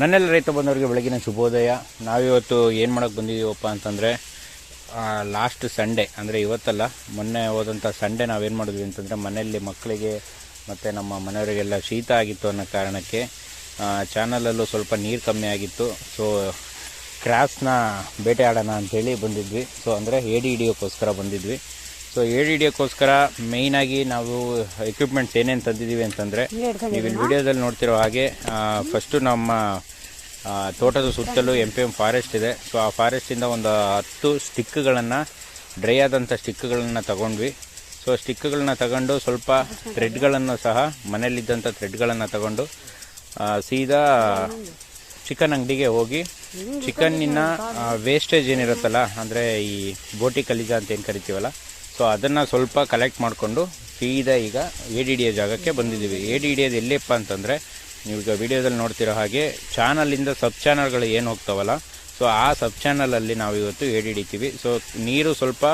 ನನ್ನೆಲ್ಲ ರೈತ ಬಂದವರಿಗೆ ಬೆಳಗಿನ ಶುಭೋದಯ. ನಾವಿವತ್ತು ಏನು ಮಾಡೋಕ್ಕೆ ಬಂದಿದ್ದೀವಪ್ಪ ಅಂತಂದರೆ, ಲಾಸ್ಟ್ ಸಂಡೇ ಅಂದರೆ ಇವತ್ತಲ್ಲ, ಮೊನ್ನೆ ಹೋದಂಥ ಸಂಡೇ ನಾವೇನು ಮಾಡಿದ್ವಿ ಅಂತಂದರೆ, ಮನೆಯಲ್ಲಿ ಮಕ್ಕಳಿಗೆ ಮತ್ತು ನಮ್ಮ ಮನೆಯವರಿಗೆಲ್ಲ ಶೀತ ಆಗಿತ್ತು ಅನ್ನೋ ಕಾರಣಕ್ಕೆ ಚಾನಲಲ್ಲೂ ಸ್ವಲ್ಪ ನೀರು ಕಮ್ಮಿ ಆಗಿತ್ತು. ಸೊ ಕ್ರಾಸ್ನ ಬೇಟೆ ಆಡೋಣ ಅಂಥೇಳಿ ಬಂದಿದ್ವಿ. ಸೊ ಅಂದರೆ ಏಡಿ ಹಿಡಿಯೋಕ್ಕೋಸ್ಕರ ಬಂದಿದ್ವಿ. ಸೊ ಏಡಿ ಹಿಡಿಯೋಕ್ಕೋಸ್ಕರ ಮೇಯ್ನಾಗಿ ನಾವು ಎಕ್ವಿಪ್ಮೆಂಟ್ಸ್ ಏನೇನು ತಂದಿದ್ದೀವಿ ಅಂತಂದರೆ, ನೀವು ಇಲ್ಲಿ ವಿಡಿಯೋದಲ್ಲಿ ನೋಡ್ತಿರೋ ಹಾಗೆ ಫಸ್ಟು ನಮ್ಮ ತೋಟದ ಸುತ್ತಲೂ MPM ಫಾರೆಸ್ಟ್ ಇದೆ. ಸೊ ಆ ಫಾರೆಸ್ಟಿಂದ ಒಂದು 10 ಸ್ಟಿಕ್ಗಳನ್ನು, ಡ್ರೈ ಆದಂಥ ಸ್ಟಿಕ್ಗಳನ್ನು ತಗೊಂಡ್ವಿ. ಸೊ ಸ್ಟಿಕ್ಗಳನ್ನ ತಗೊಂಡು ಸ್ವಲ್ಪ ಥ್ರೆಡ್ಗಳನ್ನು ಸಹ, ಮನೇಲಿದ್ದಂಥ ಥ್ರೆಡ್ಗಳನ್ನು ತಗೊಂಡು ಸೀದಾ ಚಿಕನ್ ಅಂಗಡಿಗೆ ಹೋಗಿ ಚಿಕನ್ನಿನ ವೇಸ್ಟೇಜ್ ಏನಿರುತ್ತಲ್ಲ, ಅಂದರೆ ಈ ಬೋಟಿ ಕಲಿಜ ಅಂತ ಏನು ಕರಿತೀವಲ್ಲ, ಸೊ ಅದನ್ನು ಸ್ವಲ್ಪ ಕಲೆಕ್ಟ್ ಮಾಡಿಕೊಂಡು ಸೀದಾ ಈಗ ಏಡಿ ಹಿಡಿಯೋ ಜಾಗಕ್ಕೆ ಬಂದಿದ್ದೀವಿ. ಏಡಿ ಹಿಡಿಯೋದು ಎಲ್ಲಿಯಪ್ಪ ಅಂತಂದರೆ, ನೀವೀಗ ವಿಡಿಯೋದಲ್ಲಿ ನೋಡ್ತಿರೋ ಹಾಗೆ ಚಾನಲಿಂದ ಸಬ್ ಚಾನಲ್ಗಳು ಏನು ಹೋಗ್ತಾವಲ್ಲ, ಸೊ ಆ ಸಬ್ ಚಾನಲಲ್ಲಿ ನಾವು ಇವತ್ತು ಏಡಿ ಹಿಡಿತೀವಿ. ಸೊ ನೀರು ಸ್ವಲ್ಪ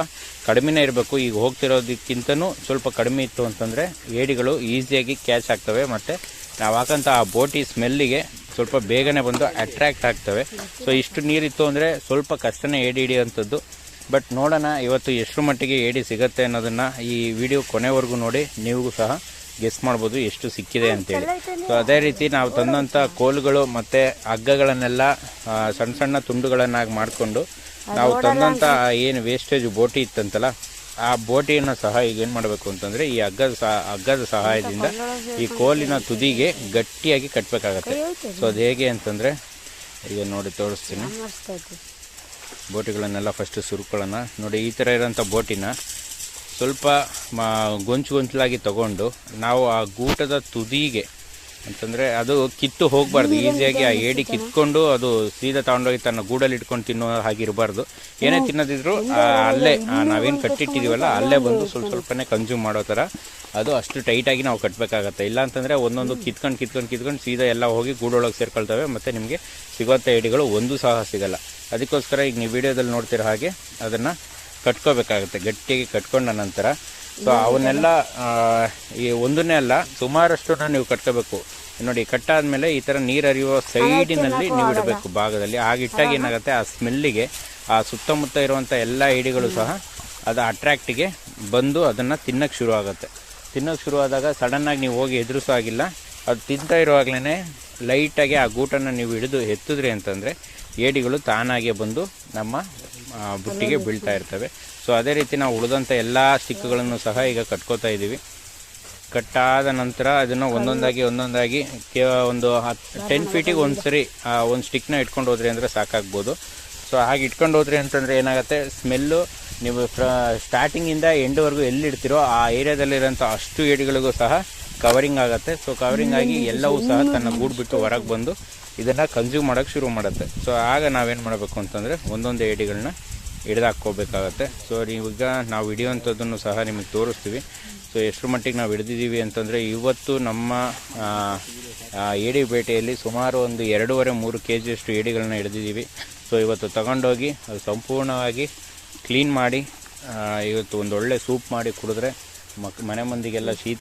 ಕಡಿಮೆನೇ ಇರಬೇಕು. ಈಗ ಹೋಗ್ತಿರೋದಕ್ಕಿಂತನೂ ಸ್ವಲ್ಪ ಕಡಿಮೆ ಇತ್ತು ಅಂತಂದರೆ ಏಡಿಗಳು ಈಸಿಯಾಗಿ ಕ್ಯಾಚ್ ಆಗ್ತವೆ, ಮತ್ತು ನಾವು ಹಾಕಂಥ ಆ ಬೋಟಿ ಸ್ಮೆಲ್ಲಿಗೆ ಸ್ವಲ್ಪ ಬೇಗನೆ ಬಂದು ಅಟ್ರ್ಯಾಕ್ಟ್ ಆಗ್ತವೆ. ಸೊ ಇಷ್ಟು ನೀರಿತ್ತು ಅಂದರೆ ಸ್ವಲ್ಪ ಕಷ್ಟನೇ ಏಡಿ ಹಿಡಿಯೋಂಥದ್ದು. ಬಟ್ ನೋಡೋಣ ಇವತ್ತು ಎಷ್ಟು ಮಟ್ಟಿಗೆ ಏಡಿ ಸಿಗುತ್ತೆ ಅನ್ನೋದನ್ನು ಈ ವಿಡಿಯೋ ಕೊನೆವರೆಗೂ ನೋಡಿ ನೀವು ಸಹ ಗೆಸ್ ಮಾಡ್ಬೋದು ಎಷ್ಟು ಸಿಕ್ಕಿದೆ ಅಂತೇಳಿ. ಸೊ ಅದೇ ರೀತಿ ನಾವು ತಂದಂಥ ಕೋಲುಗಳು ಮತ್ತು ಹಗ್ಗಗಳನ್ನೆಲ್ಲ ಸಣ್ಣ ಸಣ್ಣ ತುಂಡುಗಳನ್ನಾಗಿ ಮಾಡಿಕೊಂಡು, ನಾವು ತಂದಂಥ ಏನು ವೇಸ್ಟೇಜ್ ಬೋಟಿ ಇತ್ತಂತಲ್ಲ, ಆ ಬೋಟಿಯನ್ನು ಸಹ ಈಗ ಏನು ಮಾಡಬೇಕು ಅಂತಂದರೆ, ಈ ಹಗ್ಗದ ಸಹಾಯದಿಂದ ಈ ಕೋಲಿನ ತುದಿಗೆ ಗಟ್ಟಿಯಾಗಿ ಕಟ್ಟಬೇಕಾಗತ್ತೆ. ಸೊ ಅದು ಹೇಗೆ ಅಂತಂದರೆ, ಈಗ ನೋಡಿ ತೋರಿಸ್ತೀನಿ. ಬೋಟಿಗಳನ್ನೆಲ್ಲ ಫಸ್ಟು ಸುರುಕೊಳ್ಳೋಣ. ನೋಡಿ, ಈ ಥರ ಇರೋಂಥ ಬೋಟಿನ ಸ್ವಲ್ಪ ಗೊಂಚಲಾಗಿ ತಗೊಂಡು ನಾವು ಆ ಗೂಟದ ತುದಿಗೆ, ಅಂತಂದರೆ ಅದು ಕಿತ್ತು ಹೋಗಬಾರ್ದು, ಈಸಿಯಾಗಿ ಆ ಏಡಿ ಕಿತ್ಕೊಂಡು ಅದು ಸೀದಾ ತಗೊಂಡೋಗಿ ತನ್ನ ಗೂಡಲ್ಲಿ ಇಟ್ಕೊಂಡು ತಿನ್ನೋ ಹಾಗಿರಬಾರ್ದು. ಏನೇ ತಿನ್ನೋದಿದ್ರು ಅಲ್ಲೇ ನಾವೇನು ಕಟ್ಟಿಟ್ಟಿದ್ದೀವಲ್ಲ ಅಲ್ಲೇ ಬಂದು ಸ್ವಲ್ಪನೇ ಕನ್ಸ್ಯೂಮ್ ಮಾಡೋ ಥರ ಅದು ಅಷ್ಟು ಟೈಟಾಗಿ ನಾವು ಕಟ್ಟಬೇಕಾಗತ್ತೆ. ಇಲ್ಲ ಅಂತಂದರೆ ಒಂದೊಂದು ಕಿತ್ಕೊಂಡು ಸೀದಾ ಎಲ್ಲ ಹೋಗಿ ಗೂಡೊಳಗೆ ಸೇರ್ಕೊಳ್ತವೆ, ಮತ್ತು ನಿಮಗೆ ಸಿಗೋಂಥ ಏಡಿಗಳು ಒಂದು ಸಹ ಸಿಗಲ್ಲ. ಅದಕ್ಕೋಸ್ಕರ ಈಗ ನೀವು ವಿಡಿಯೋದಲ್ಲಿ ನೋಡ್ತಿರೋ ಹಾಗೆ ಅದನ್ನು ಕಟ್ಕೋಬೇಕಾಗುತ್ತೆ, ಗಟ್ಟಿಯಾಗಿ ಕಟ್ಕೊಂಡ ನಂತರ. ಸೊ ಅವನ್ನೆಲ್ಲ ಈ ಒಂದನ್ನೇ ಅಲ್ಲ, ಸುಮಾರಷ್ಟು ನೀವು ಕಟ್ಕೋಬೇಕು. ನೋಡಿ, ಕಟ್ಟಾದ್ಮೇಲೆ ಈ ಥರ ನೀರು ಹರಿಯುವ ಸೈಡಿನಲ್ಲಿ ನೀವು ಇಡಬೇಕು ಭಾಗದಲ್ಲಿ. ಆಗಿಟ್ಟಾಗ ಏನಾಗುತ್ತೆ, ಆ ಸ್ಮೆಲ್ಲಿಗೆ ಆ ಸುತ್ತಮುತ್ತ ಇರುವಂಥ ಎಲ್ಲ ಏಡಿಗಳು ಸಹ ಅದು ಅಟ್ರ್ಯಾಕ್ಟಿಗೆ ಬಂದು ಅದನ್ನು ತಿನ್ನೋಕ್ಕೆ ಶುರು ಆಗುತ್ತೆ. ತಿನ್ನೋಕ್ಕೆ ಶುರು ಆದಾಗ ಸಡನ್ನಾಗಿ ನೀವು ಹೋಗಿ ಎದುರಿಸೋ ಆಗಿಲ್ಲ, ಅದು ತಿಂತಾ ಇರುವಾಗಲೇ ಲೈಟಾಗಿ ಆ ಗೂಟನ್ನು ನೀವು ಹಿಡಿದು ಎತ್ತಿದ್ರಿ ಅಂತಂದರೆ ಏಡಿಗಳು ತಾನಾಗೆ ಬಂದು ನಮ್ಮ ಬುಟ್ಟಿಗೆ ಬೀಳ್ತಾ ಇರ್ತವೆ. ಸೊ ಅದೇ ರೀತಿ ನಾವು ಉಳಿದಂಥ ಎಲ್ಲ ಸ್ಟಿಕ್ಗಳನ್ನು ಸಹ ಈಗ ಕಟ್ಕೋತಾ ಇದ್ದೀವಿ. ಕಟ್ಟಾದ ನಂತರ ಅದನ್ನು ಒಂದೊಂದಾಗಿ ಒಂದು 10 ಫೀಟಿಗೆ ಒಂದ್ಸರಿ ಒಂದು ಸ್ಟಿಕ್ನ ಇಟ್ಕೊಂಡು ಹೋದ್ರಿ ಅಂದರೆ ಸಾಕಾಗ್ಬೋದು. ಸೊ ಹಾಗೆ ಇಟ್ಕೊಂಡು ಹೋದ್ರಿ ಅಂತಂದರೆ ಏನಾಗುತ್ತೆ, ಸ್ಮೆಲ್ಲು ನೀವು ಸ್ಟಾರ್ಟಿಂಗಿಂದ ಎಂಡ್ವರೆಗೂ ಎಲ್ಲಿಡ್ತೀರೋ ಆ ಏರಿಯಾದಲ್ಲಿರೋಂಥ ಅಷ್ಟು ಏಡಿಗಳಿಗೂ ಸಹ ಕವರಿಂಗ್ ಆಗುತ್ತೆ. ಸೊ ಕವರಿಂಗ್ ಆಗಿ ಎಲ್ಲವೂ ಸಹ ತನ್ನ ಗೂಡು ಬಿಟ್ಟು ಹೊರಗೆ ಬಂದು ಇದನ್ನು ಕನ್ಸ್ಯೂಮ್ ಮಾಡೋಕ್ಕೆ ಶುರು ಮಾಡುತ್ತೆ. ಸೊ ಆಗ ನಾವೇನು ಮಾಡಬೇಕು ಅಂತಂದರೆ, ಒಂದೊಂದು ಏಡಿಗಳನ್ನ ಹಿಡಿದಾಕೋಬೇಕಾಗತ್ತೆ. ಸೊ ನೀವೀಗ ನಾವು ಹಿಡಿಯುವಂಥದ್ದನ್ನು ಸಹ ನಿಮಗೆ ತೋರಿಸ್ತೀವಿ. ಸೊ ಎಷ್ಟು ಮಟ್ಟಿಗೆ ನಾವು ಹಿಡಿದಿದ್ದೀವಿ ಅಂತಂದರೆ, ಇವತ್ತು ನಮ್ಮ ಏಡಿ ಬೇಟೆಯಲ್ಲಿ ಸುಮಾರು ಒಂದು 2.5-3 kg ಏಡಿಗಳನ್ನ ಹಿಡಿದಿದ್ದೀವಿ. ಸೊ ಇವತ್ತು ತಗೊಂಡೋಗಿ ಅದು ಸಂಪೂರ್ಣವಾಗಿ ಕ್ಲೀನ್ ಮಾಡಿ ಇವತ್ತು ಒಂದು ಒಳ್ಳೆ ಸೂಪ್ ಮಾಡಿ ಕುಡಿದ್ರೆ ಮನೆ ಮಂದಿಗೆಲ್ಲ ಶೀತ